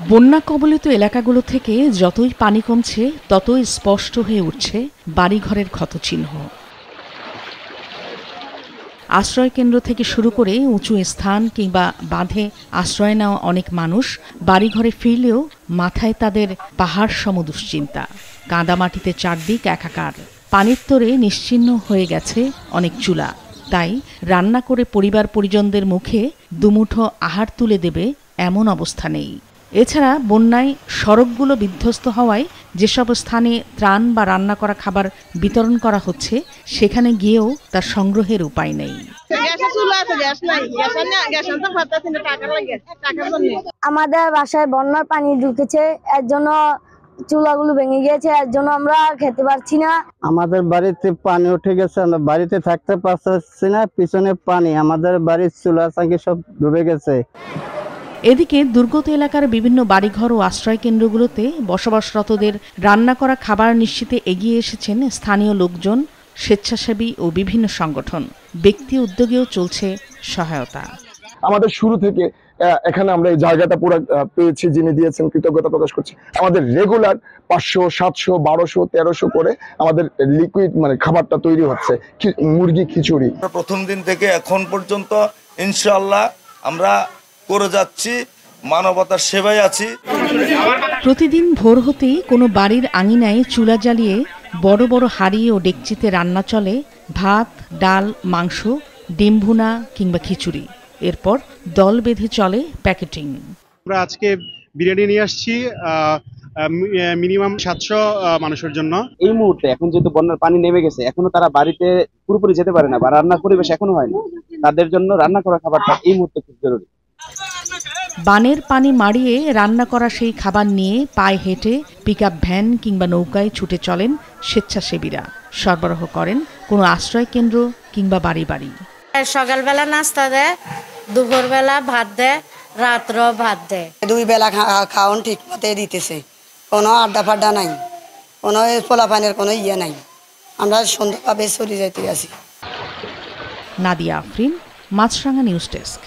বন্যা কবলিত এলাকাগুলো থেকে যতই পানি কমছে ততই স্পষ্ট হয়ে উঠছে বাড়িঘরের ক্ষতচিহ্ন। আশ্রয়কেন্দ্র থেকে শুরু করে উঁচু স্থান কিংবা বাঁধে আশ্রয় নেওয়া অনেক মানুষ বাড়িঘরে ফিরলেও মাথায় তাদের পাহাড় সম দুশ্চিন্তা। কাদামাটিতে চারদিক একাকার, পানির তোরে নিশ্চিহ্ন হয়ে গেছে অনেক চুলা। তাই রান্না করে পরিবার পরিজনদের মুখে দুমুঠো আহার তুলে দেবে এমন অবস্থা নেই। এছাড়া বন্যায় সড়কগুলো বিধ্বস্ত হওয়ায় যেসব স্থানে ত্রাণ বা রান্না করা খাবার বিতরণ করা হচ্ছে সেখানে গিয়েও তার সংগ্রহের উপায় নেই। আমাদের বাসায় বন্যার পানি ঢুকেছে, এর জন্য চুলাগুলো ভেঙে গিয়েছে, এর জন্য আমরা খেতে পারছি না। আমাদের বাড়িতে পানি উঠে গেছে, আমরা বাড়িতে থাকতে পারছি না, পিছনে পানি, আমাদের বাড়ির চুলা চাকি সব ডুবে গেছে। এদিকে দুর্গত এলাকার বিভিন্ন বাড়িঘর ও আশ্রয়কেন্দ্রগুলোতে বসবাসরতদের রান্না করা খাবার নিশ্চিতে এগিয়ে এসেছেন স্থানীয় লোকজন, স্বেচ্ছাসেবী ও বিভিন্ন সংগঠন। ব্যক্তি উদ্যোগেও চলছে সহায়তা। আমাদের শুরু থেকে এখানে আমরা এই জায়গাটা পুরো পেয়েছি, যিনি দিয়েছেন কৃতজ্ঞতা প্রকাশ করছি। আমাদের রেগুলার 500, 700, 1200, 1300 করে আমাদের লিকুইড মানে খাবারটা তৈরি হচ্ছে, মুরগি খিচুড়ি। প্রথম দিন থেকে এখন পর্যন্ত ইনশাআল্লাহ আমরা করে যাচ্ছি, মানবতার সেবায় আছি। প্রতিদিন ভোর হতেই কোনো বাড়ির আঙিনায় চুলা জ্বালিয়ে বড় বড় হাঁড়ি ও ডেকচিতে রান্না চলে ভাত, ডাল, মাংস, ডিম ভুনা কিংবা খিচুড়ি। এরপর দল বেঁধে চলে প্যাকেটিং। আমরা আজকে বিরিয়ানি নিয়ে আসছি মিনিমাম 700 মানুষের জন্য। এই মুহূর্তে এখন যেহেতু বন্যার পানি নেমে গেছে, এখনো তারা বাড়িতে পুরোপুরি যেতে পারে না বা রান্নার পরিবেশ এখনো হয়নি, তাদের জন্য রান্না করা খাবারটা এই মুহূর্তে খুব জরুরি। বানের পানি মাড়িয়ে রান্না করা সেই খাবার নিয়ে পায়ে হেঁটে পিকআপ ভ্যান কিংবা নৌকায় ছুটে চলেন স্বেচ্ছাসেবীরা। সরবরাহ করেন কোনো আশ্রয়কেন্দ্র কিংবা বাড়ি বাড়ি। সকালবেলা নাস্তা দেয়, দুপুরবেলা ভাত দেয়, রাত্র ভাত দেয়। 2 বেলা খাওয়ান ঠিক মতো দিতেছে, কোনো আড্ডা ফাড্ডা নাই, কোনো পোলাপানের কোনো ইয়ে নাই। আমরা সুন্দরভাবে চলে যাইতে আছি। নাদিয়া আফরিন, মাছরাঙা নিউজ ডেস্ক।